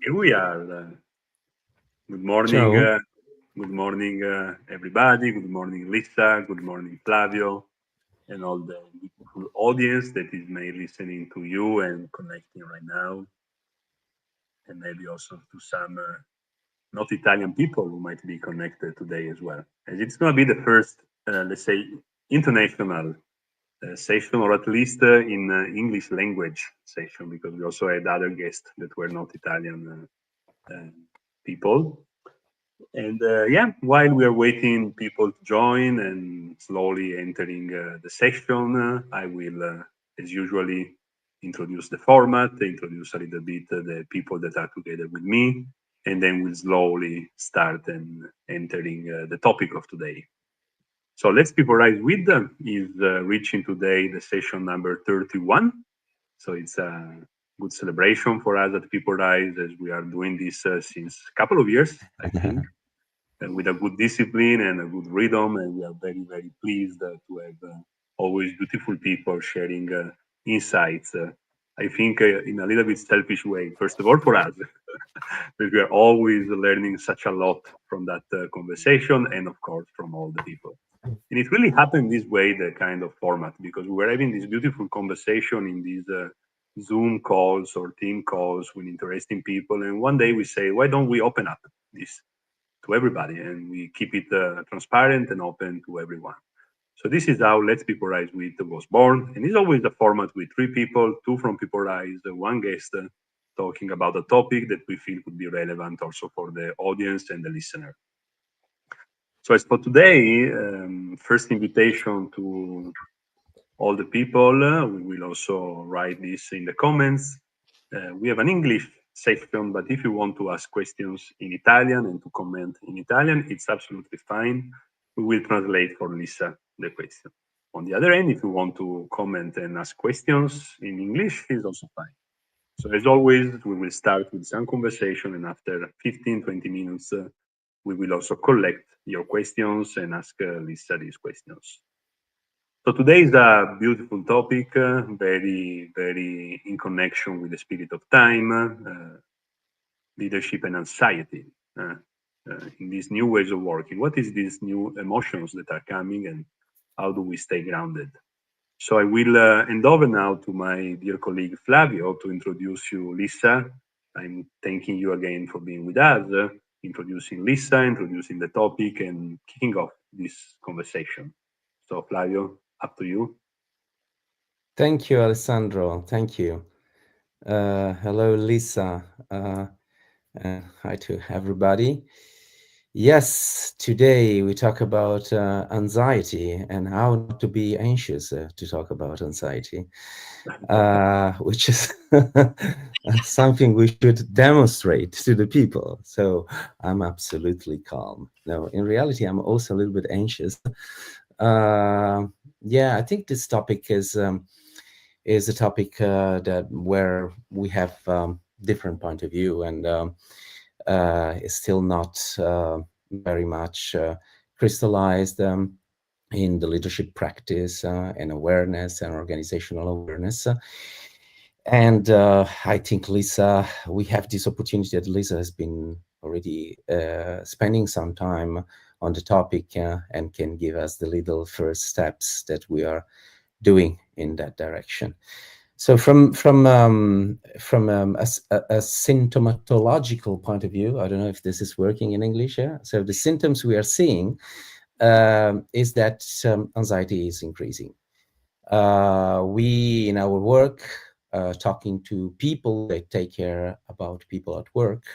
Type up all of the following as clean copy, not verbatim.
Here we are. Good morning. Ciao. Good morning, everybody. Good morning, Lyssa. Good morning, Flavio, and all the beautiful audience that is may listening to you and connecting right now, and maybe also to some not Italian people who might be connected today as well. As it's going to be the first, let's say, international session, or at least in English language session, because we also had other guests that were not Italian people. And yeah, while we are waiting people to join and slowly entering the session, I will, as usually, introduce the format, introduce a little bit the people that are together with me, and then we'll slowly start and entering the topic of today. So let's Peoplerise with is reaching today the session number 31. So it's a good celebration for us at Peoplerise, as we are doing this since a couple of years, I think, and with a good discipline and a good rhythm. And we are very, very pleased to have always beautiful people sharing insights. I think in a little bit selfish way, first of all, for us, that we are always learning such a lot from that conversation, and of course, from all the people. And it really happened this way, the kind of format, because we were having this beautiful conversation in these Zoom calls or team calls with interesting people. And one day we say, why don't we open up this to everybody and we keep it transparent and open to everyone? So this is how Let's People Rise with was born. And it's always a format with three people, two from People Rise, one guest talking about a topic that we feel could be relevant also for the audience and the listener. So as for today, first invitation to all the people, we will also write this in the comments. We have an English section, but if you want to ask questions in Italian and to comment in Italian, it's absolutely fine. We will translate for Lyssa the question. On the other end, if you want to comment and ask questions in English, it's also fine. So as always, we will start with some conversation, and after 15, 20 minutes, we will also collect your questions and ask Lyssa these questions. So today is a beautiful topic, very, very in connection with the spirit of time, leadership and anxiety in these new ways of working. What is these new emotions that are coming, and how do we stay grounded? So I will hand over now to my dear colleague Flavio to introduce you, Lyssa. I'm thanking you again for being with us, introducing Lyssa, introducing the topic, and kicking off this conversation. So Flavio, up to you. Thank you, Alessandro. Thank you. Hello, Lisa. Hi to everybody. Yes, today we talk about anxiety and how not to be anxious to talk about anxiety, which is something we should demonstrate to the people. So I'm absolutely calm. No, in reality, I'm also a little bit anxious. Yeah, I think this topic is a topic that where we have different point of view, and is still not very much crystallized in the leadership practice and awareness and organizational awareness. And I think Lyssa, we have this opportunity that Lyssa has been already spending some time on the topic and can give us the little first steps that we are doing in that direction. So from a symptomatological point of view, I don't know if this is working in English. Yeah. So the symptoms we are seeing is that anxiety is increasing. We in our work, talking to people that take care about people at work,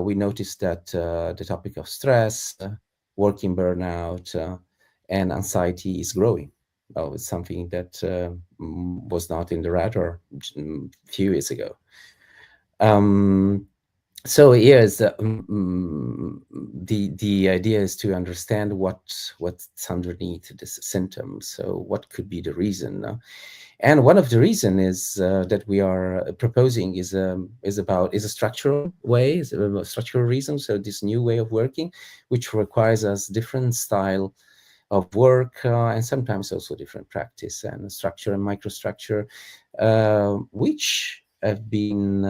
we noticed that the topic of stress, working burnout, and anxiety is growing. Oh, it's something that was not in the radar a few years ago. Um, so yes, the idea is to understand what's underneath this symptom. So what could be the reason? And one of the reason is that we are proposing is a structural way, is a structural reason. So this new way of working, which requires us different style of work and sometimes also different practice and structure and microstructure, which have been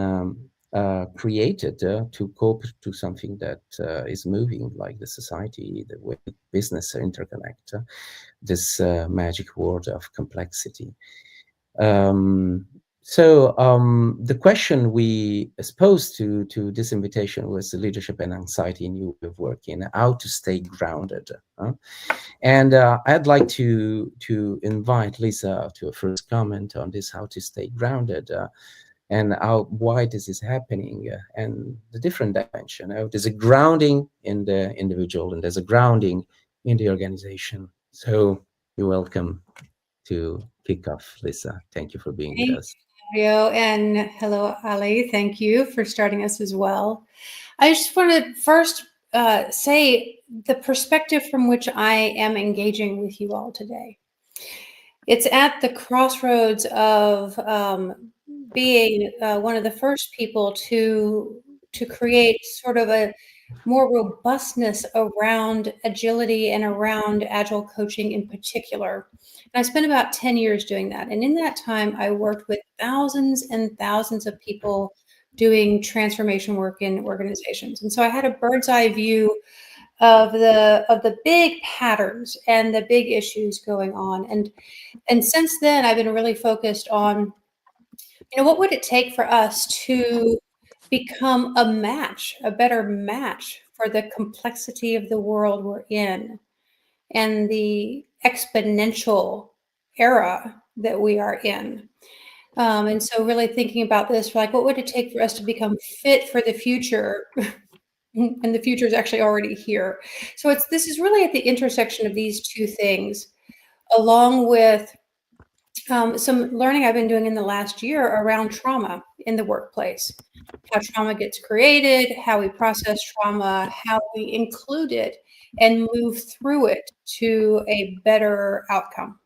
created to cope to something that is moving, like the society, the way business interconnect, this magic word of complexity. The question we exposed to this invitation was leadership and anxiety, new way of working, how to stay grounded. And I'd like to invite Lyssa to a first comment on this, how to stay grounded, and why this is happening, and the different dimension. There's a grounding in the individual, and there's a grounding in the organization. So you're welcome to kick off, Lyssa. Thank you for being with us. Flavio, and hello, Ali. Thank you for starting us as well. I just want to first say the perspective from which I am engaging with you all today. It's at the crossroads of being one of the first people to create sort of a more robustness around agility and around agile coaching in particular. And I spent about 10 years doing that. And in that time, I worked with thousands and thousands of people doing transformation work in organizations. And so I had a bird's eye view of the big patterns and the big issues going on. And since then, I've been really focused on, what would it take for us to become a better match for the complexity of the world we're in and the exponential era that we are in. And so really thinking about this, like, what would it take for us to become fit for the future? And the future is actually already here. So this is really at the intersection of these two things, along with some learning I've been doing in the last year around trauma in the workplace, how trauma gets created, how we process trauma, how we include it and move through it to a better outcome.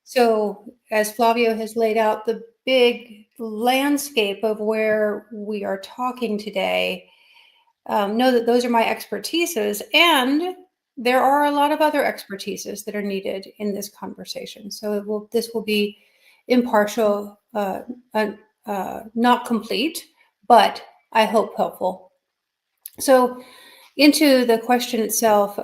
So as Flavio has laid out the big landscape of where we are talking today, know that those are my expertises, and there are a lot of other expertises that are needed in this conversation. So this will be impartial, not complete, but I hope helpful. So into the question itself,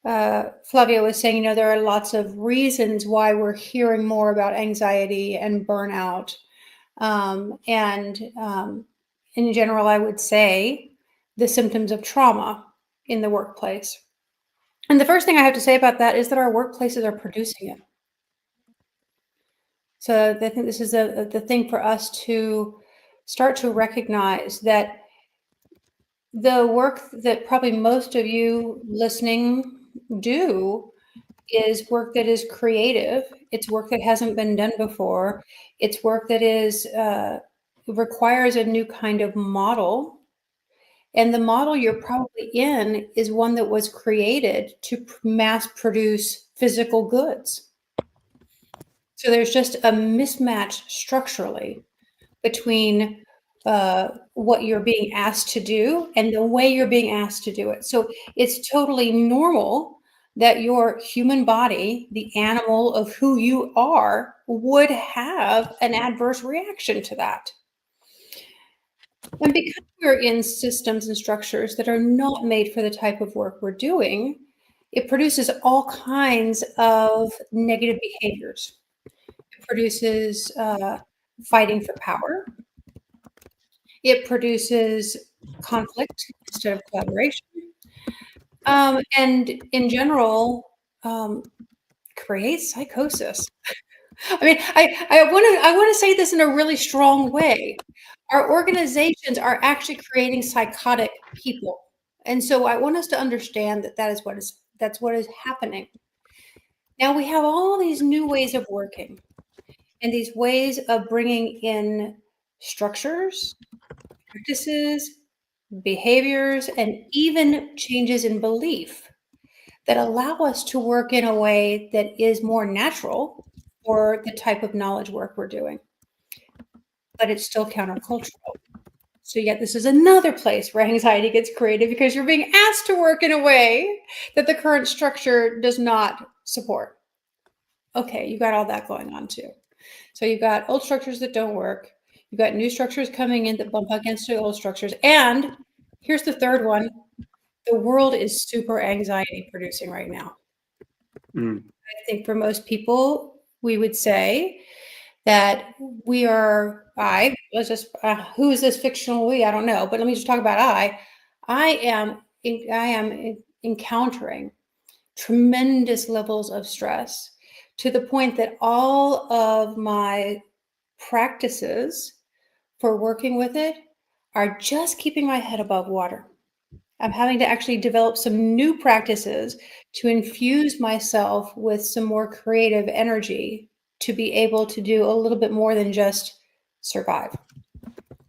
Flavio was saying, there are lots of reasons why we're hearing more about anxiety and burnout. In general, I would say the symptoms of trauma in the workplace. And the first thing I have to say about that is that our workplaces are producing it. So I think this is the thing for us to start to recognize, that the work that probably most of you listening do is work that is creative. It's work that hasn't been done before. It's work that requires a new kind of model. And the model you're probably in is one that was created to mass produce physical goods. So there's just a mismatch structurally between what you're being asked to do and the way you're being asked to do it. So it's totally normal that your human body, the animal of who you are, would have an adverse reaction to that. And because we're in systems and structures that are not made for the type of work we're doing, it produces all kinds of negative behaviors. It produces fighting for power. It produces conflict instead of collaboration. And in general, creates psychosis. I mean, I want to say this in a really strong way. Our organizations are actually creating psychotic people. And so I want us to understand that that's what is happening. Now we have all these new ways of working and these ways of bringing in structures, practices, behaviors, and even changes in belief that allow us to work in a way that is more natural for the type of knowledge work we're doing. But it's still countercultural. So yet this is another place where anxiety gets created, because you're being asked to work in a way that the current structure does not support. Okay, you got all that going on too. So you've got old structures that don't work. You've got new structures coming in that bump against the old structures. And here's the third one. The world is super anxiety producing right now. I think for most people, we would say that we are, who is this fictional we? I don't know, but let me just talk about I am encountering tremendous levels of stress to the point that all of my practices for working with it are just keeping my head above water. I'm having to actually develop some new practices to infuse myself with some more creative energy to be able to do a little bit more than just survive.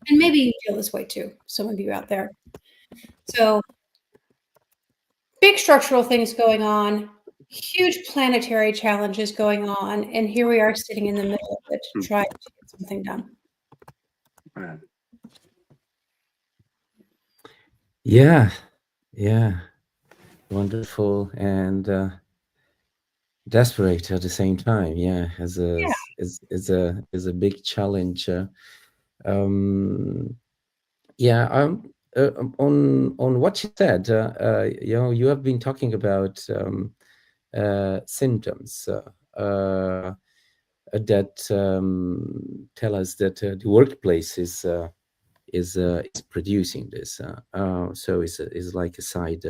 And maybe you feel this way too, some of you out there. So big structural things going on, huge planetary challenges going on, and here we are sitting in the middle of it, trying to get something done. Yeah, wonderful and desperate at the same time. Yeah, is a big challenge. On what you said, you have been talking about symptoms that tell us that the workplace is producing this. So it's like a side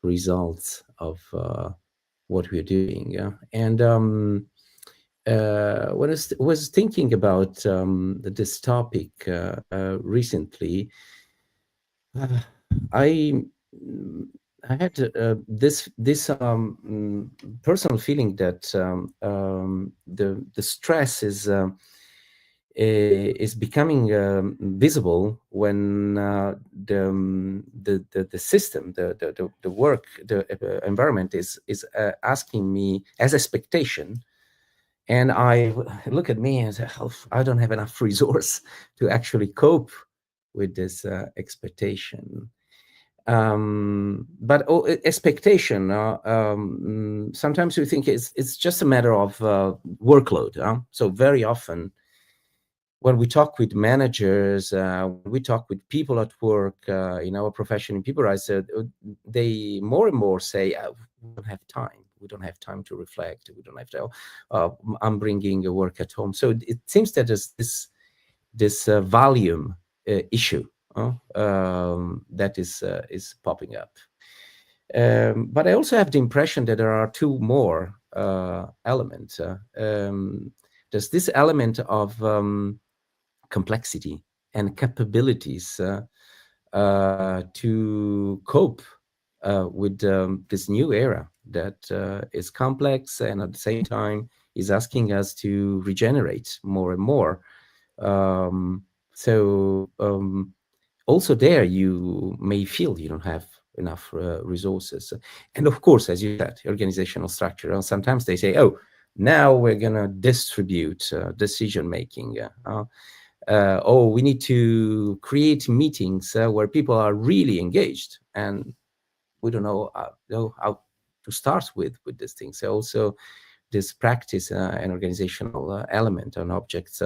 result of what we're doing. Yeah, and when I was thinking about this topic recently, I had this personal feeling that the stress is becoming visible when the system, the work, the environment is asking me as expectation. And I look at me and say, oh, I don't have enough resource to actually cope with this expectation. But expectation, sometimes we think it's just a matter of workload. So very often when we talk with managers, we talk with people at work in our profession in Peoplerise, they more and more say, we don't have time. We don't have time to reflect. We don't have to. I'm bringing work at home. So it seems that there's this volume issue that is popping up. But I also have the impression that there are two more elements. There's this element of complexity and capabilities to cope with this new era that is complex and at the same time is asking us to regenerate more and more. Also there you may feel you don't have enough resources. And of course, as you said, organizational structure. And sometimes they say, oh, now we're going to distribute decision-making. We need to create meetings where people are really engaged. And we don't know how to start with this thing. So also this practice and organizational element on objects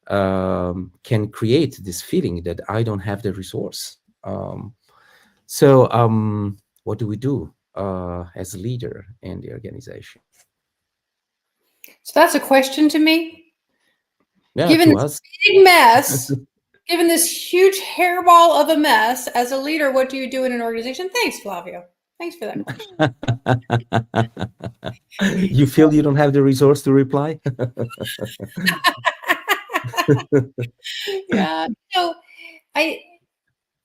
can create this feeling that I don't have the resource. What do we do as a leader in the organization? So that's a question to me. Yeah, given to this us. big mess, given this huge hairball of a mess, as a leader, what do you do in an organization? Thanks, Flavio. Thanks for that question. You feel you don't have the resource to reply? Yeah. So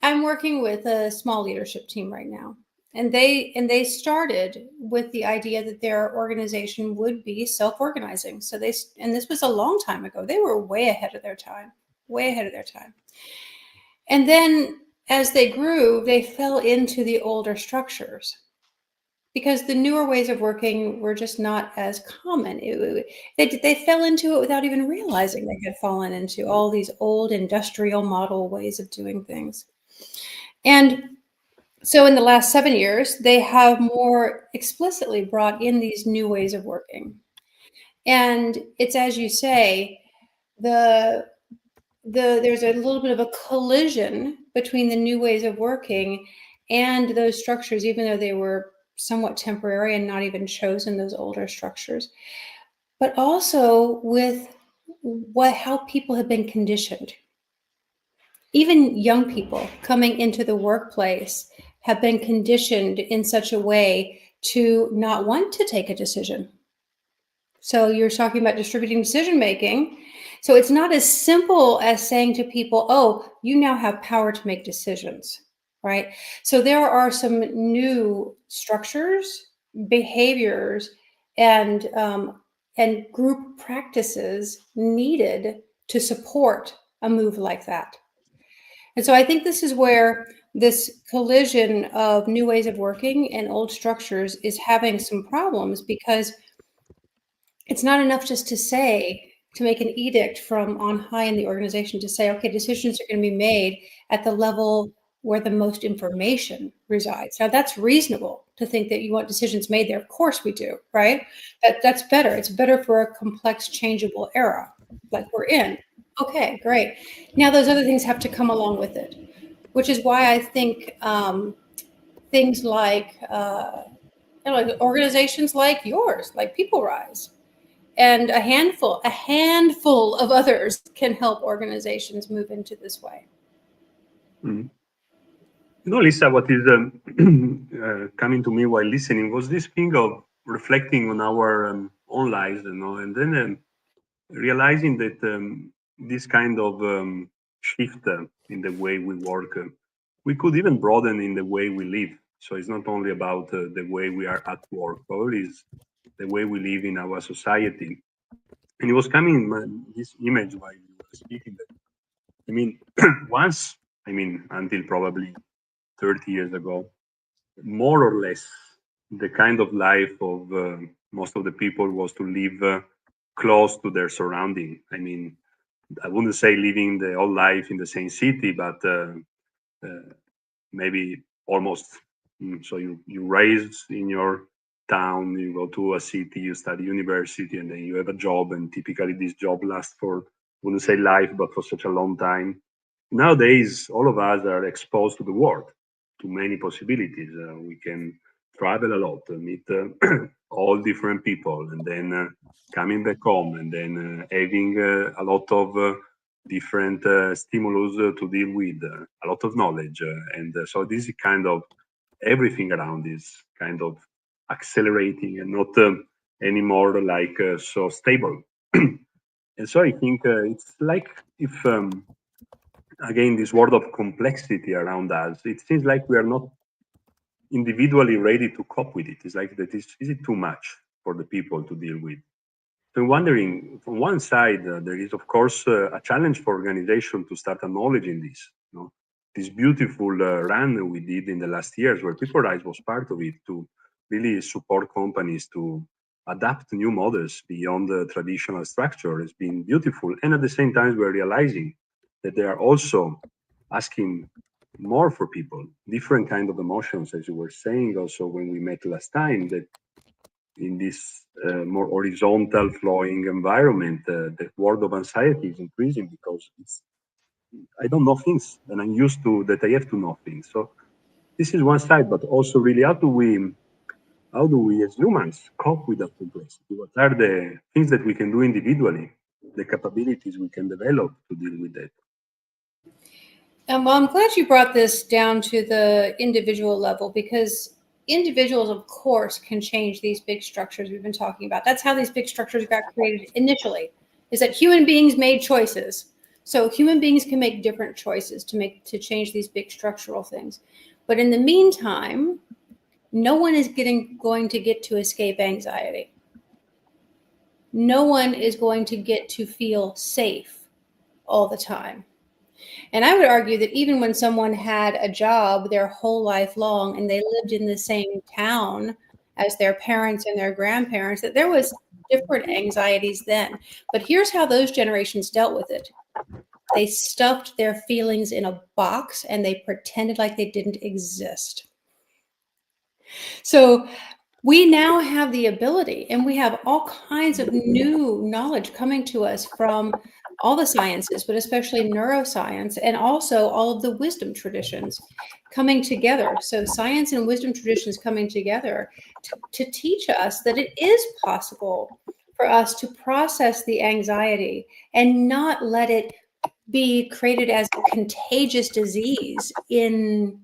I'm working with a small leadership team right now. And they started with the idea that their organization would be self-organizing. So this was a long time ago. They were way ahead of their time. And then as they grew, they fell into the older structures because the newer ways of working were just not as common. They fell into it without even realizing they had fallen into all these old industrial model ways of doing things. And so in the last 7 years, they have more explicitly brought in these new ways of working. And it's, as you say, the there's a little bit of a collision between the new ways of working and those structures, even though they were somewhat temporary and not even chosen, those older structures, but also with how people have been conditioned. Even young people coming into the workplace have been conditioned in such a way to not want to take a decision. So you're talking about distributing decision making. So it's not as simple as saying to people, oh, you now have power to make decisions, right? So there are some new structures, behaviors, and group practices needed to support a move like that. And so I think this is where this collision of new ways of working and old structures is having some problems, because it's not enough just to make an edict from on high in the organization to say, okay, decisions are going to be made at the level where the most information resides. Now, that's reasonable to think that you want decisions made there. Of course we do, right? That's better. It's better for a complex, changeable era like we're in. Okay, great. Now those other things have to come along with it, which is why I think things like organizations like yours, like Peoplerise, and a handful of others can help organizations move into this way. Mm. You know, Lyssa, what is coming to me while listening was this thing of reflecting on our own lives, and then realizing that this kind of shift in the way we work, we could even broaden in the way we live. So it's not only about the way we are at work, but it's the way we live in our society. And it was coming this image while you were speaking. That, I mean, once, until probably 30 years ago, more or less, the kind of life of most of the people was to live close to their surrounding. I mean, I wouldn't say living the whole life in the same city, but maybe almost. So you raised in your town, you go to a city, you study university, and then you have a job, and typically this job lasts for, I wouldn't say life, but for such a long time. Nowadays, all of us are exposed to the world, to many possibilities. We can travel a lot, meet all different people, and then coming back home, and then having a lot of different stimulus to deal with, a lot of knowledge. And so this is kind of everything around is kind of accelerating and not anymore like so stable. And so I think it's like if, again, this world of complexity around us, it seems like we are not individually ready to cope with it. It's like that is it too much for the people to deal with? So I'm wondering, from one side, there is, of course, a challenge for organization to start acknowledging this. This beautiful run we did in the last years, where Peoplerise was part of it, to really support companies to adapt new models beyond the traditional structure, has been beautiful. And at the same time, we're realizing that they are also asking more for people, different kind of emotions, as you were saying also when we met last time, that in this more horizontal flowing environment, the world of anxiety is increasing because I don't know things, and I'm used to that I have to know things. So this is one side, but also really how do we as humans cope with that complexity? What are the things that we can do individually, the capabilities we can develop to deal with that? Well, I'm glad you brought this down to the individual level, because individuals, of course, can change these big structures we've been talking about. That's how these big structures got created initially, is that human beings made choices. So human beings can make different choices to change these big structural things. But in the meantime, no one is going to get to escape anxiety. No one is going to get to feel safe all the time. And I would argue that even when someone had a job their whole life long and they lived in the same town as their parents and their grandparents, that there was different anxieties then. But here's how those generations dealt with it. They stuffed their feelings in a box and they pretended like they didn't exist. So we now have the ability, and we have all kinds of new knowledge coming to us from all the sciences, but especially neuroscience, and also all of the wisdom traditions coming together. So science and wisdom traditions coming together to teach us that it is possible for us to process the anxiety and not let it be created as a contagious disease in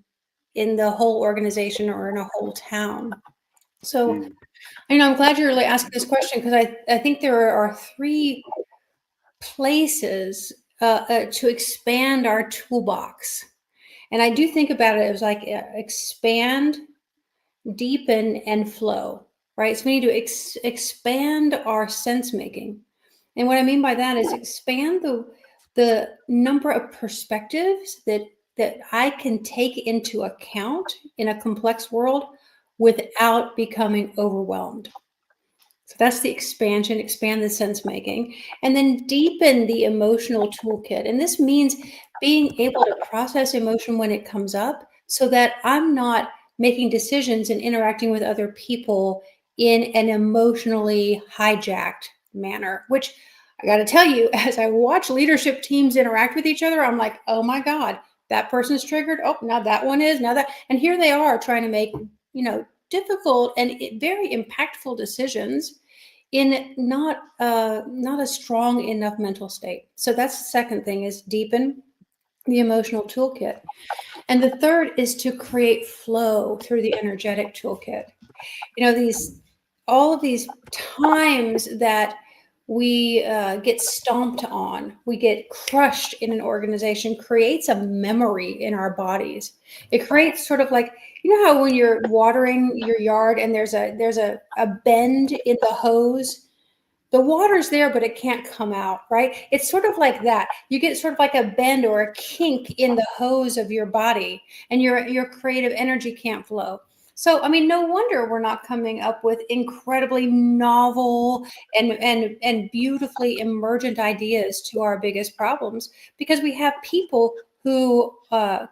the whole organization or in a whole town. So, I'm glad you're really asking this question, because I think there are three places to expand our toolbox. And I do think about it as like expand, deepen, and flow, right? So we need to expand our sense making. And what I mean by that is expand the number of perspectives that I can take into account in a complex world without becoming overwhelmed. So that's the expansion, expand the sense making, and then deepen the emotional toolkit. And this means being able to process emotion when it comes up, so that I'm not making decisions and interacting with other people in an emotionally hijacked manner, which I got to tell you, as I watch leadership teams interact with each other, I'm like, oh my God, that person's triggered. Oh, now that one is, now that, and here they are trying to make, difficult and very impactful decisions in not a strong enough mental state. So that's the second thing, is deepen the emotional toolkit. And the third is to create flow through the energetic toolkit. All of these times that we get stomped on, we get crushed in an organization, creates a memory in our bodies. It creates sort of like, how when you're watering your yard and there's a bend in the hose, the water's there, but it can't come out, right? It's sort of like that. You get sort of like a bend or a kink in the hose of your body, and your creative energy can't flow. So, no wonder we're not coming up with incredibly novel and beautifully emergent ideas to our biggest problems, because we have people who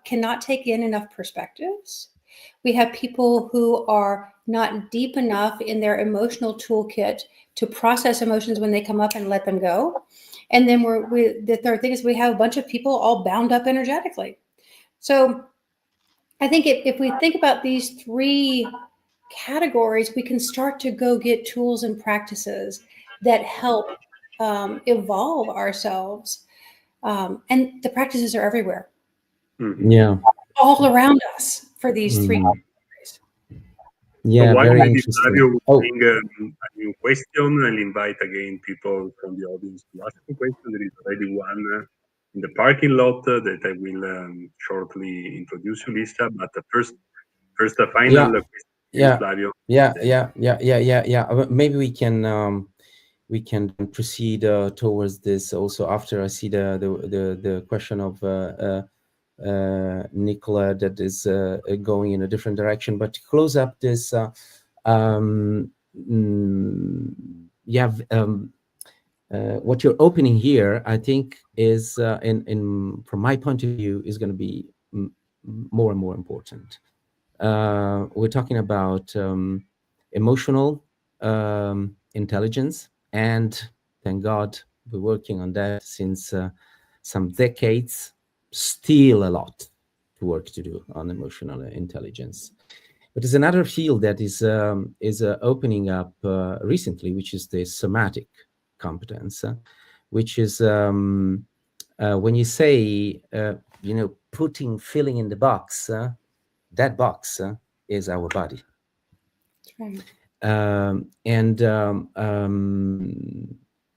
cannot take in enough perspectives. We have people who are not deep enough in their emotional toolkit to process emotions when they come up and let them go. And then the third thing is we have a bunch of people all bound up energetically. So I think if we think about these three categories, we can start to go get tools and practices that help evolve ourselves. And the practices are everywhere. Yeah. All around us for these three categories. Yeah, so very interesting. Bring a new question. I'll invite again people from the audience to ask a question. There is already one in the parking lot that I will shortly introduce you, Lyssa. But first a final question. Flavio. Yeah. Maybe we can proceed towards this also after I see the question of Nicola that is going in a different direction. But to close up this, what you're opening here, I think, is from my point of view, is going to be more and more important. We're talking about emotional intelligence, and thank God we're working on that since some decades. Still a lot to work to do on emotional intelligence. But there's another field that is opening up recently, which is the somatic competence, which is when you say filling in the box. That box is our body. That's right.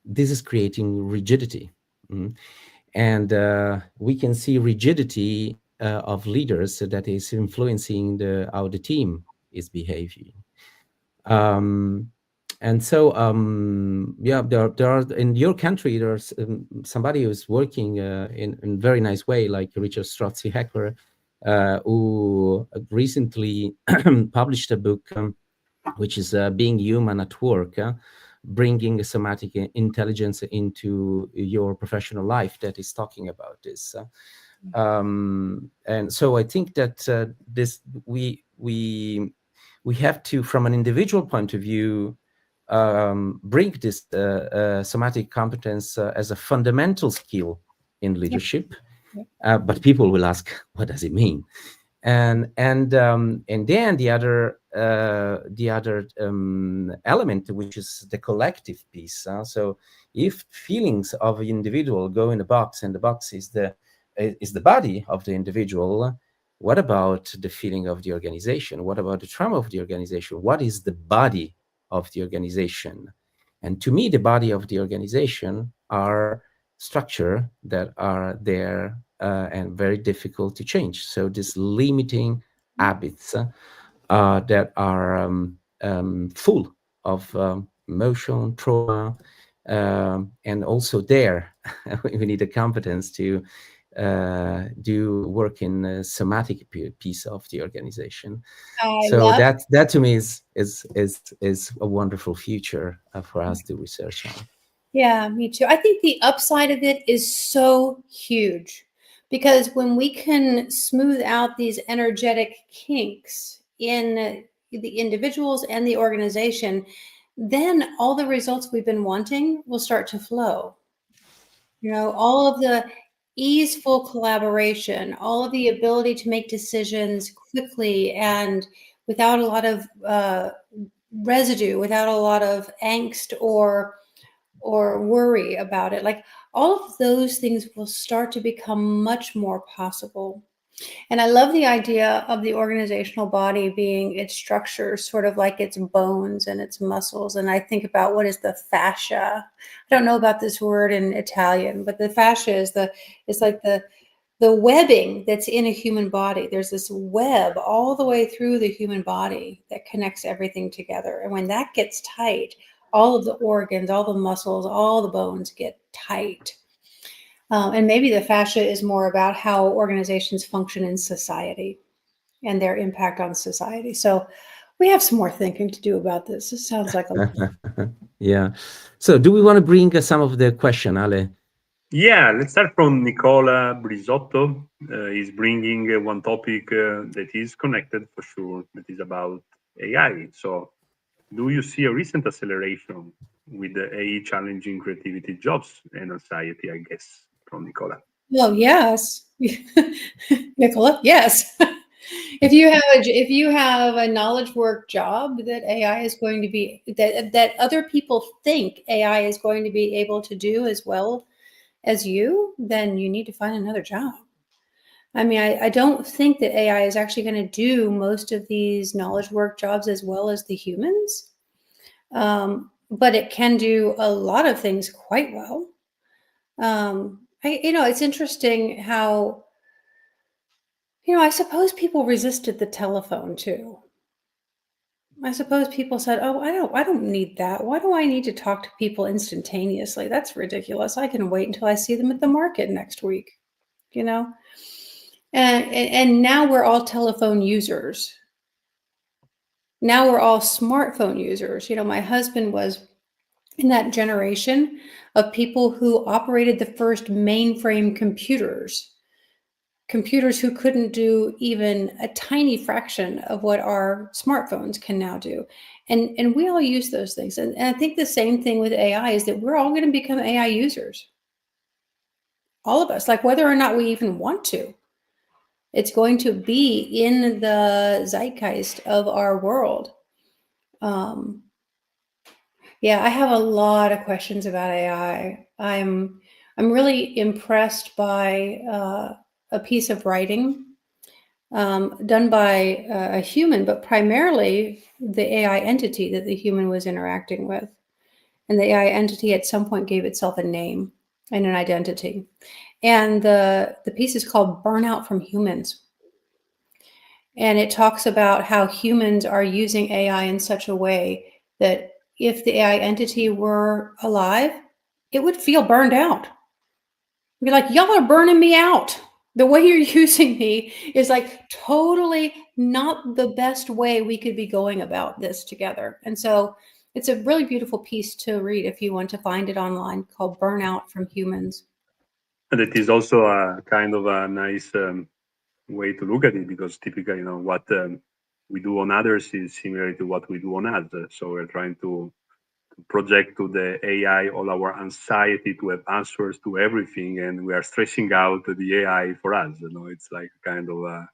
This is creating rigidity. And we can see rigidity of leaders that is influencing how the team is behaving. And so, there are in your country, there's somebody who's working in a very nice way, like Richard Strozzi-Heckler, who recently published a book, which is Being Human at Work, bringing somatic intelligence into your professional life, that is talking about this. And so I think that we have to, from an individual point of view, bring this somatic competence as a fundamental skill in leadership. But people will ask, what does it mean? And then the other element, which is the collective piece. So if feelings of an individual go in a box, and the box is the body of the individual, what about the feeling of the organization? What about the trauma of the organization? What is the body of the organization? And to me, the body of the organization are structure that are there and very difficult to change. So these limiting habits that are full of emotion, trauma, and also there we need a competence to do work in a somatic piece of the organization. So that to me is a wonderful future for us to research on. Yeah, me too. I think the upside of it is so huge, because when we can smooth out these energetic kinks in the individuals and the organization, then all the results we've been wanting will start to flow. You know, all of the easeful collaboration, all of the ability to make decisions quickly and without a lot of residue, without a lot of angst or worry about it. Like, all of those things will start to become much more possible. And I love the idea of the organizational body being its structure, sort of like its bones and its muscles. And I think about, what is the fascia? I don't know about this word in Italian, but the fascia is like the webbing that's in a human body. There's this web all the way through the human body that connects everything together. And when that gets tight, all of the organs, all the muscles, all the bones get tight. And maybe the fascia is more about how organizations function in society and their impact on society. So we have some more thinking to do about this. This sounds like a yeah. So do we want to bring some of the question, Ale? Yeah, let's start from Nicola Brisotto. He's bringing one topic that is connected for sure, that is about AI. So do you see a recent acceleration with the AI challenging creativity, jobs, and anxiety, I guess, from Nicola? Well, yes. Nicola, yes. If you have a knowledge work job that AI is going to be, that other people think AI is going to be able to do as well as you, then you need to find another job. I mean, I don't think that AI is actually going to do most of these knowledge work jobs as well as the humans. But it can do a lot of things quite well. It's interesting how, I suppose people resisted the telephone too. I suppose people said, "Oh, I don't need that. Why do I need to talk to people instantaneously? That's ridiculous. I can wait until I see them at the market next week." You know? And now we're all telephone users. Now we're all smartphone users. My husband was in that generation of people who operated the first mainframe computers who couldn't do even a tiny fraction of what our smartphones can now do. And we all use those things. And I think the same thing with AI is that we're all going to become AI users. All of us, like, whether or not we even want to. It's going to be in the zeitgeist of our world. Yeah, I have a lot of questions about AI. I'm really impressed by a piece of writing done by a human, but primarily the AI entity that the human was interacting with. And the AI entity at some point gave itself a name and an identity. And the piece is called Burnout from Humans. And it talks about how humans are using AI in such a way that if the AI entity were alive, it would feel burned out. Be like, y'all are burning me out. The way you're using me is like totally not the best way we could be going about this together. And so it's a really beautiful piece to read if you want to find it online, called Burnout from Humans. And it is also a kind of a nice way to look at it, because typically, what we do on others is similar to what we do on us. So we're trying to project to the AI all our anxiety to have answers to everything, and we are stressing out the AI for us. It's like kind of a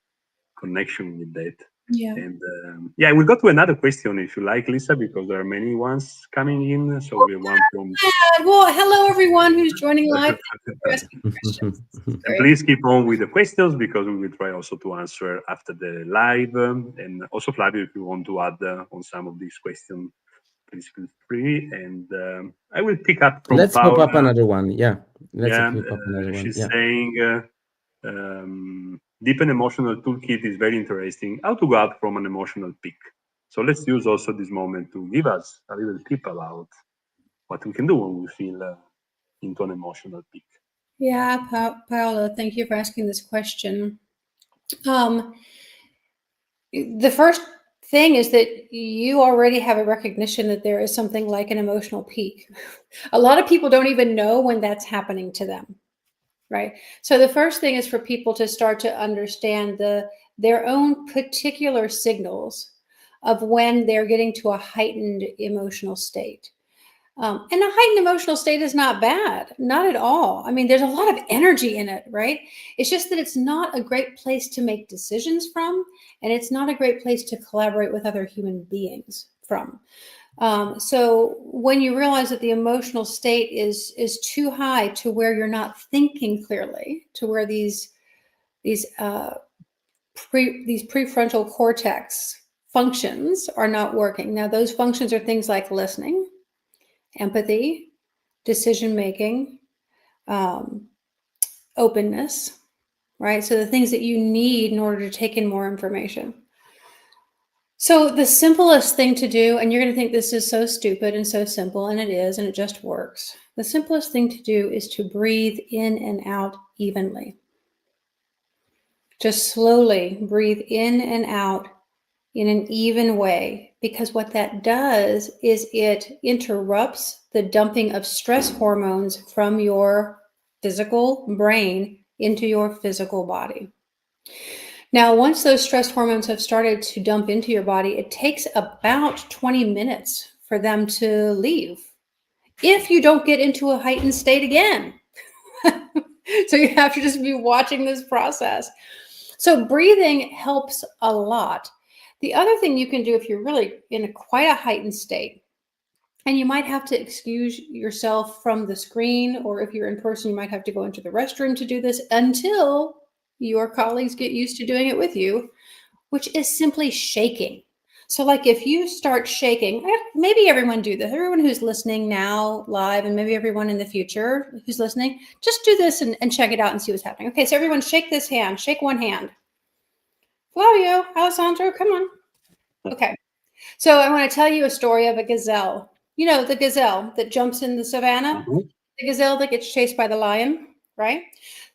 connection with that. Yeah. And yeah, we'll go to another question if you like, Lyssa, because there are many ones coming in. So we have one from. Yeah. Well, hello everyone who's joining live. And please keep on with the questions because we will try also to answer after the live. And also, Flavio, if you want to add on some of these questions, please feel free. And I will pick up from Let's Paula. pop up another one. Yeah. Yeah, Pop up another one. she's Yeah. saying deep and emotional toolkit is very interesting. How to go out from an emotional peak. So let's use also this moment to give us a little tip about what we can do when we feel into an emotional peak. Yeah, Paola, thank you for asking this question. The first thing is that you already have a recognition that there is something like an emotional peak. A lot of people don't even know when that's happening to them, right? So the first thing is for people to start to understand their own particular signals of when they're getting to a heightened emotional state. And a heightened emotional state is not bad, not at all. I mean, there's a lot of energy in it, right? It's just that it's not a great place to make decisions from, and it's not a great place to collaborate with other human beings from. So when you realize that the emotional state is too high to where you're not thinking clearly, to where these prefrontal cortex functions are not working. Now, those functions are things like listening, empathy, decision-making, openness, right? So the things that you need in order to take in more information. So the simplest thing to do, and you're going to think this is so stupid and so simple, and it is, and it just works. The simplest thing to do is to breathe in and out evenly. Just slowly breathe in and out in an even way, because what that does is it interrupts the dumping of stress hormones from your physical brain into your physical body. Now, once those stress hormones have started to dump into your body, it takes about 20 minutes for them to leave if you don't get into a heightened state again. So you have to just be watching this process. So breathing helps a lot. The other thing you can do if you're really in quite a heightened state, and you might have to excuse yourself from the screen, or if you're in person, you might have to go into the restroom to do this until your colleagues get used to doing it with you, which is simply shaking. So like if you start shaking, maybe everyone do this, everyone who's listening now live, and maybe everyone in the future who's listening, just do this and check it out and see what's happening. Okay, so everyone shake this hand, shake one hand. Flavio, Alessandro, come on. Okay, so I want to tell you a story of a gazelle. You know, the gazelle that jumps in the savannah, the gazelle that gets chased by the lion, right?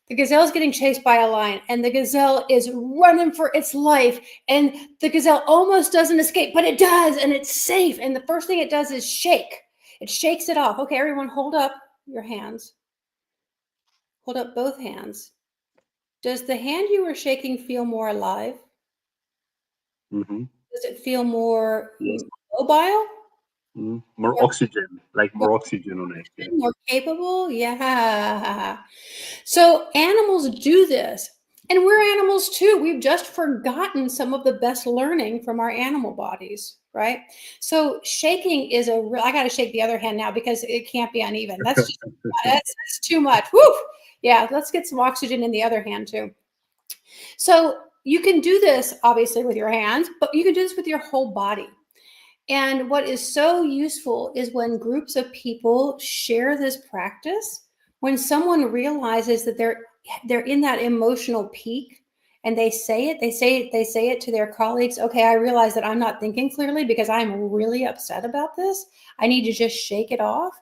The gazelle is getting chased by a lion, and the gazelle is running for its life, and the gazelle almost doesn't escape, but it does, and it's safe. And the first thing it does is shake. It shakes it off. Okay, everyone, hold up your hands. Hold up both hands. Does the hand you were shaking feel more alive? Does it feel more mobile? More oxygen, like more oxygen on it. Yeah. More capable? Yeah. So animals do this. And we're animals too. We've just forgotten some of the best learning from our animal bodies, right? So shaking is I got to shake the other hand now because it can't be uneven. That's just, that's too much. Woo! Yeah, let's get some oxygen in the other hand too. So you can do this obviously with your hands, but you can do this with your whole body. And what is so useful is when groups of people share this practice, when someone realizes that they're in that emotional peak and they say it to their colleagues. Okay, I realize that I'm not thinking clearly because I'm really upset about this. I need to just shake it off.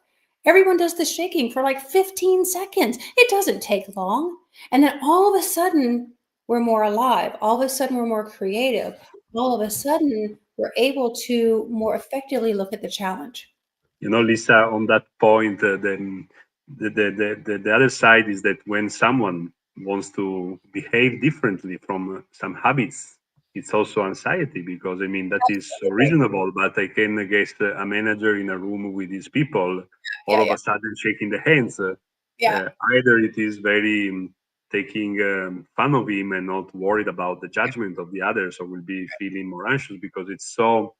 Everyone does the shaking for like 15 seconds. It doesn't take long. And then all of a sudden, we're more alive. All of a sudden, we're more creative. All of a sudden, we're able to more effectively look at the challenge. You know, Lyssa, on that point, then the other side is that when someone wants to behave differently from some habits it's also anxiety, because I mean that is so reasonable. But I can guess a manager in a room with these people, all of a sudden shaking the hands. Either it is very taking fun of him and not worried about the judgment of the others, or will be feeling more anxious because it's so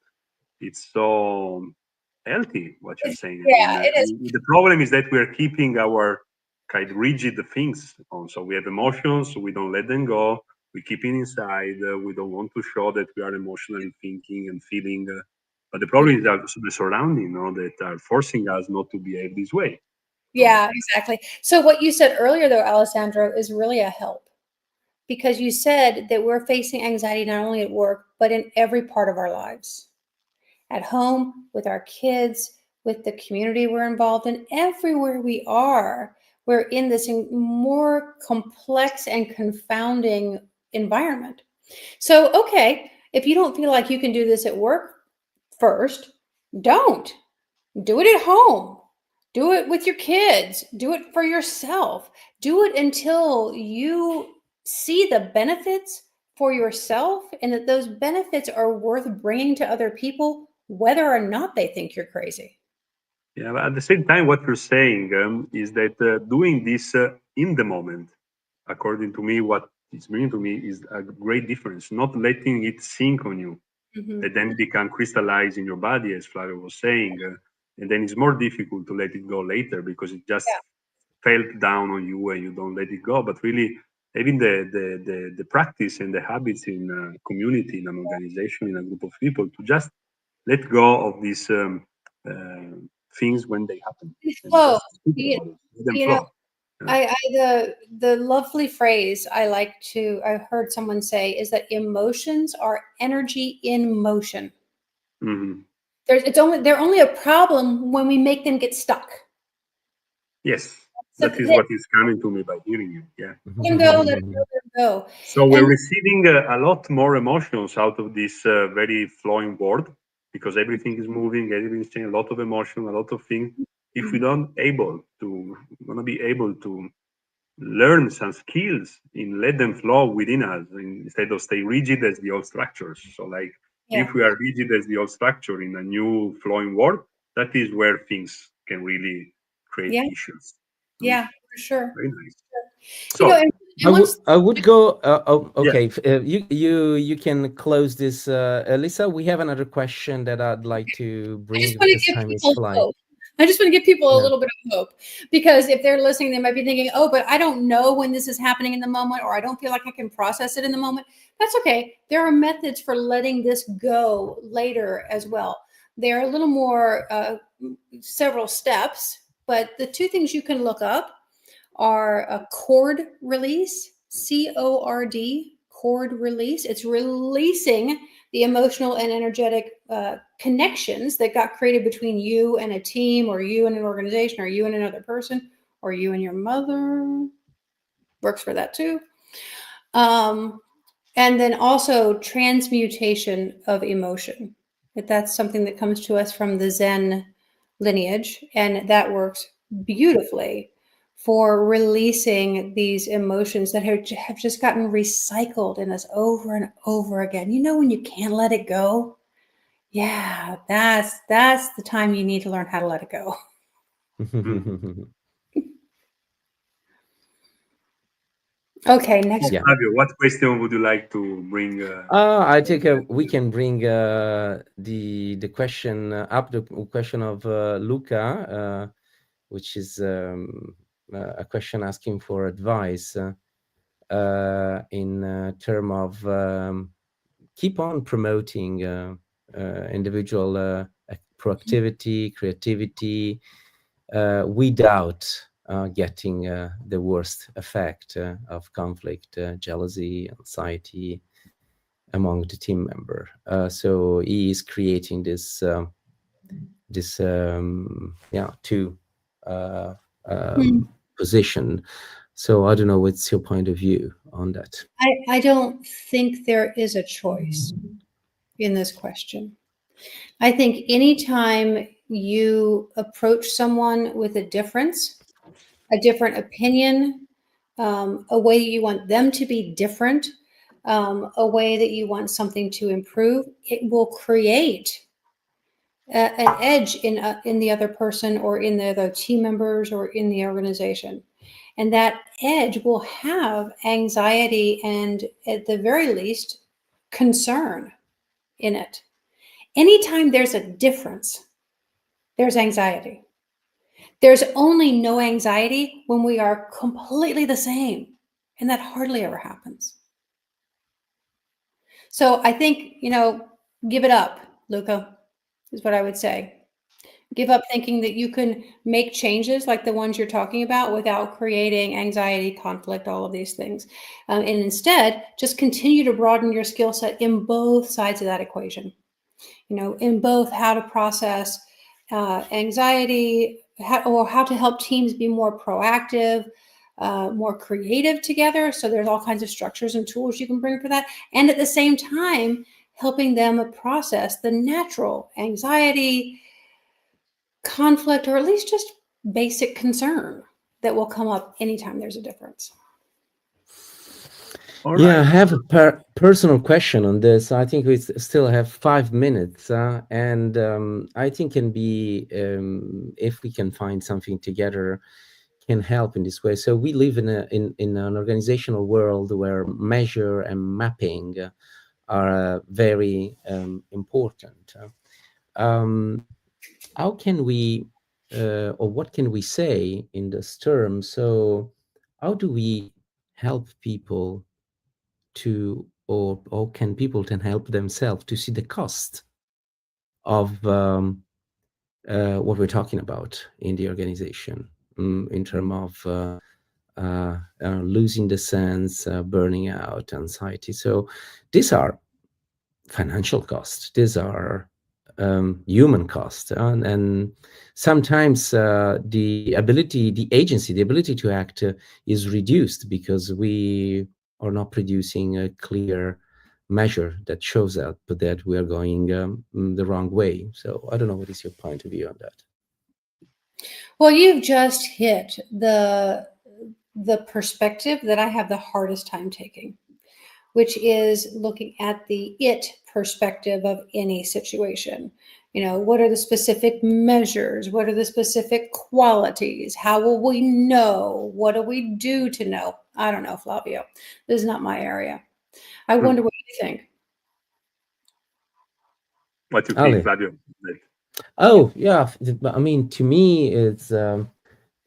healthy what you're saying. It is. The problem is that we are keeping our kind of rigid things on. So we have emotions, so we don't let them go. We keep it inside. We don't want to show that we are emotionally thinking and feeling. But the problem is that the surrounding, that are forcing us not to behave this way. Yeah, exactly. So what you said earlier, though, Alessandro, is really a help, because you said that we're facing anxiety not only at work, but in every part of our lives. At home, with our kids, with the community we're involved in, everywhere we are, we're in this more complex and confounding environment. So, okay, if you don't feel like you can do this at work first, don't. Do it at home. Do it with your kids. Do it for yourself. Do it until you see the benefits for yourself, and that those benefits are worth bringing to other people, whether or not they think you're crazy. Yeah, but at the same time, what you're saying is that doing this in the moment, according to me, what it's meaning to me is a great difference. Not letting it sink on you, that then become crystallized in your body, as Flavio was saying, and then it's more difficult to let it go later because it just fell down on you and you don't let it go. But really, having the practice and the habits in a community, in an organization, in a group of people, to just let go of these things when they happen. Flow. Just speak about it. Let them flow. The lovely phrase I heard someone say is that emotions are energy in motion. Mm-hmm. They're only a problem when we make them get stuck. Yes, that is what is coming to me by hearing you. Yeah. Let them go. So we're receiving a lot more emotions out of this very flowing world, because everything is moving, everything is changing, a lot of emotion, a lot of things. If we don't gonna be able to learn some skills and let them flow within us instead of stay rigid as the old structures. So like if we are rigid as the old structure in a new flowing world, that is where things can really create issues. Yeah, for sure. Very nice. So I would go. Okay, you can close this, Lyssa. We have another question that I'd like to bring because time is flying. I just want to give people a little bit of hope, because if they're listening, they might be thinking, oh, but I don't know when this is happening in the moment, or I don't feel like I can process it in the moment. That's okay. There are methods for letting this go later as well. There are a little more, several steps, but the two things you can look up are a cord release, CORD, cord release. It's releasing the emotional and energetic connections that got created between you and a team, or you and an organization, or you and another person, or you and your mother. Works for that too. And then also transmutation of emotion. That's something that comes to us from the Zen lineage, and that works beautifully for releasing these emotions that have just gotten recycled in us over and over again. You know, when you can't let it go, that's the time you need to learn how to let it go. Okay, next. Flavio, what question would you like to bring? I think we can bring the question up, the question of Luca, which is a question asking for advice in term of keep on promoting individual proactivity, creativity, without getting the worst effect of conflict, jealousy, anxiety among the team member. So he is creating this two position. So I don't know, what's your point of view on that? I don't think there is a choice in this question. I think anytime you approach someone with a difference, a different opinion, a way you want them to be different, a way that you want something to improve, it will create an edge in the other person or in the other team members or in the organization. And that edge will have anxiety and, at the very least, concern in it. Anytime there's a difference, there's anxiety. There's only no anxiety when we are completely the same. And that hardly ever happens. So I think, give it up, Luca, is what I would say. Give up thinking that you can make changes like the ones you're talking about without creating anxiety, conflict, all of these things. And instead, just continue to broaden your skill set in both sides of that equation. In both how to process anxiety, how to help teams be more proactive, more creative together. So there's all kinds of structures and tools you can bring for that. And at the same time, helping them process the natural anxiety, conflict, or at least just basic concern that will come up anytime there's a difference. All Yeah, I right. have a personal question on this. I think we still have 5 minutes, and I think can be, if we can find something together, can help in this way. So we live in an organizational world where measure and mapping are very important. How can we, or what can we say in this term? So how do we help people to, or can people can help themselves to see the cost of what we're talking about in the organization, in terms of losing the sense, burning out, anxiety. So these are financial costs. These are human costs, and sometimes the ability to act is reduced because we are not producing a clear measure that shows up that we are going the wrong way. So I don't know, what is your point of view on that? Well, you've just hit the perspective that I have the hardest time taking, which is looking at the it perspective of any situation. What are the specific measures? What are the specific qualities? How will we know? What do we do to know? I don't know, Flavio. This is not my area. I wonder what you think. What do you think, Flavio? Oh, yeah. I mean, to me, it's I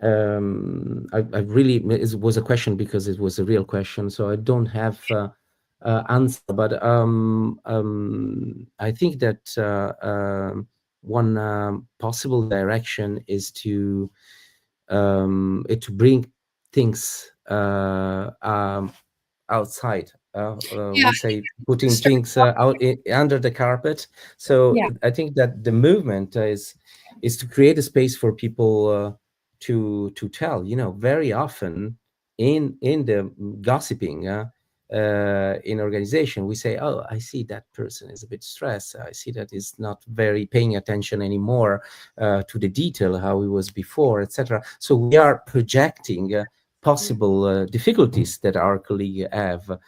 really, it was a question because it was a real question, so I don't have answer. But I think that one possible direction is to bring things outside. We say putting things out under the carpet. So I think that the movement is to create a space for people to tell. Very often in the gossiping in organization, we say, oh, I see that person is a bit stressed. I see that he's not very paying attention anymore to the detail how he was before, etc. So we are projecting possible difficulties that our colleague have.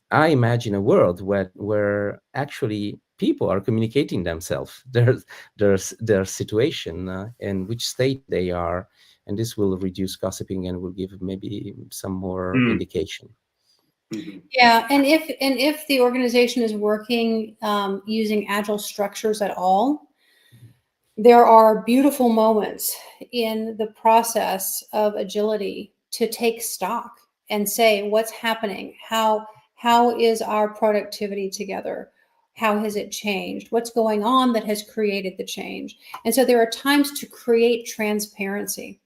I imagine a world where actually people are communicating themselves, their situation, and which state they are, and this will reduce gossiping and will give maybe some more indication. Yeah, and if the organization is working using agile structures at all, there are beautiful moments in the process of agility to take stock and say, what's happening? How is our productivity together? How has it changed? What's going on that has created the change? And so there are times to create transparency,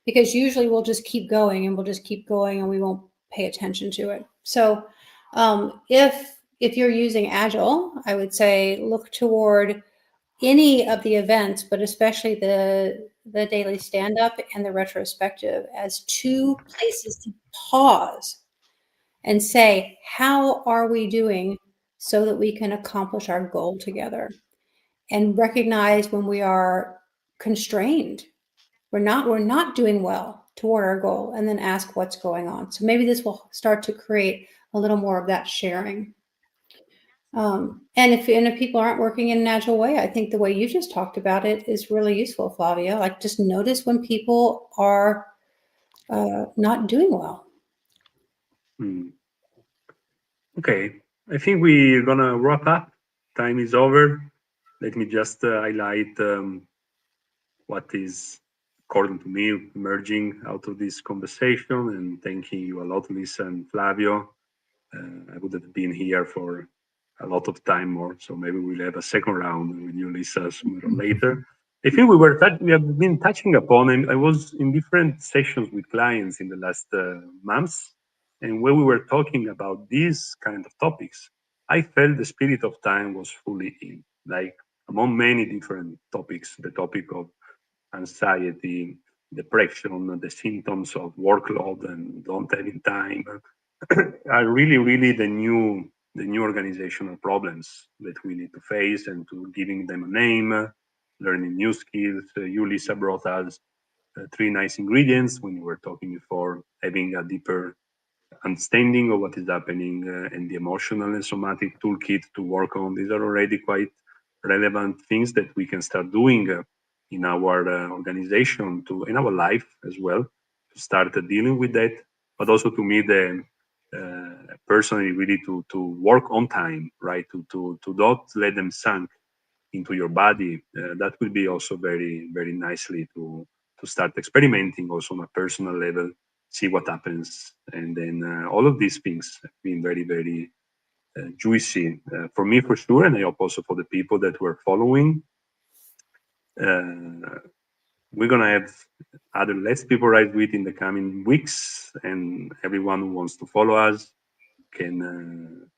because usually we'll just keep going and we won't pay attention to it. So if you're using Agile, I would say look toward any of the events, but especially the daily stand-up and the retrospective as two places to pause and say, how are we doing so that we can accomplish our goal together? And recognize when we are constrained, we're not doing well. toward our goal, and then ask what's going on. So maybe this will start to create a little more of that sharing. And if people aren't working in an agile way, I think the way you just talked about it is really useful, Flavio. Like, just notice when people are not doing well. Okay, I think we're gonna wrap up. Time is over. Let me just highlight what is, according to me, emerging out of this conversation, and thanking you a lot, Lyssa and Flavio. I would have been here for a lot of time more, so maybe we'll have a second round with you, Lyssa, sooner or later. I think we have been touching upon, and I was in different sessions with clients in the last months, and when we were talking about these kind of topics, I felt the spirit of time was fully in, like among many different topics, the topic of anxiety, depression, the symptoms of workload and don't having time are really the new organizational problems that we need to face, and to giving them a name, learning new skills. You, Lyssa, brought us 3 nice ingredients when you were talking before, having a deeper understanding of what is happening, and the emotional and somatic toolkit to work on. These are already quite relevant things that we can start doing in our organization, to in our life as well, to start dealing with that. But also, to me, the personally, really to work on time, right? To not let them sink into your body. That will be also very nicely to start experimenting also on a personal level, see what happens, and then all of these things have been very juicy for me, for sure, and I hope also for the people that were following. We're gonna have other Let's Peoplerise with in the coming weeks, and everyone who wants to follow us can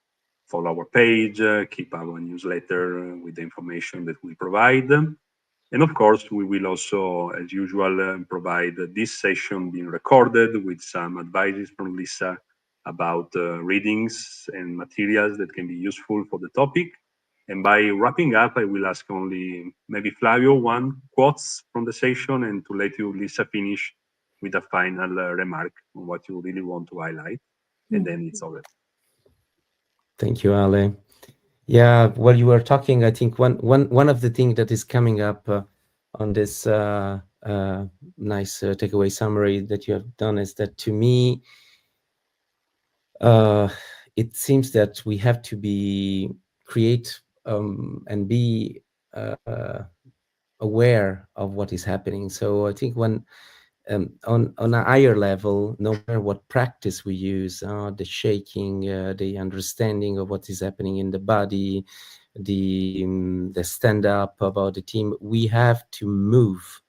follow our page, keep our newsletter with the information that we provide. And of course, we will also, as usual, provide this session being recorded with some advices from Lyssa about readings and materials that can be useful for the topic. And by wrapping up, I will ask only maybe Flavio one quotes from the session, and to let you, Lyssa, finish with a final remark on what you really want to highlight. And then it's over. Thank you, Ale. Yeah, while you were talking, I think one of the things that is coming up on this nice takeaway summary that you have done is that, to me, it seems that we have to create and be aware of what is happening. So I think when on a higher level, no matter what practice we use, the shaking, the understanding of what is happening in the body, the stand up about the team, we have to move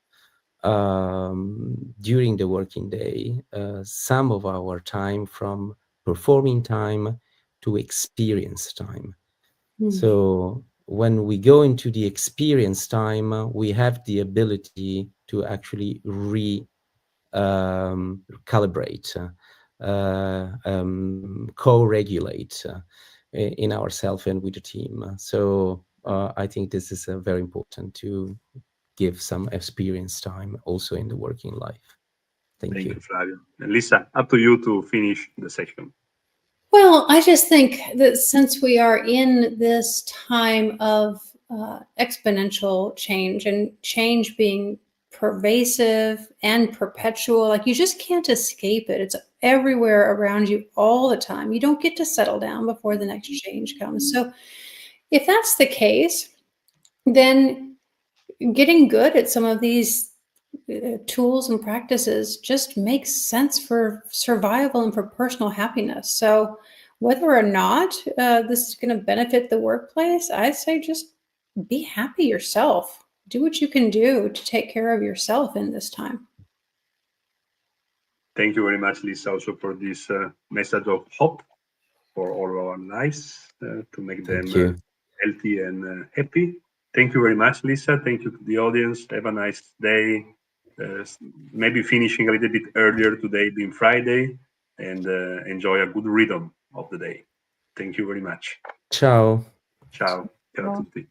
during the working day some of our time from performing time to experience time. So when we go into the experience time, we have the ability to actually calibrate, co-regulate in ourselves and with the team. So I think this is very important, to give some experience time also in the working life. Thank you. Flavio. And Lyssa, up to you to finish the session. Well, I just think that since we are in this time of exponential change, and change being pervasive and perpetual, like, you just can't escape it. It's everywhere around you all the time. You don't get to settle down before the next change comes. So if that's the case, then getting good at some of these tools and practices just makes sense for survival and for personal happiness. So whether or not this is going to benefit the workplace, I say just be happy yourself. Do what you can do to take care of yourself in this time. Thank you very much, Lyssa, also for this message of hope for all our lives, to make them healthy and happy. Thank you very much, Lyssa. Thank you to the audience. Have a nice day. Maybe finishing a little bit earlier today, being Friday, and enjoy a good rhythm of the day. Thank you very much. Ciao. Ciao. Ciao a tutti.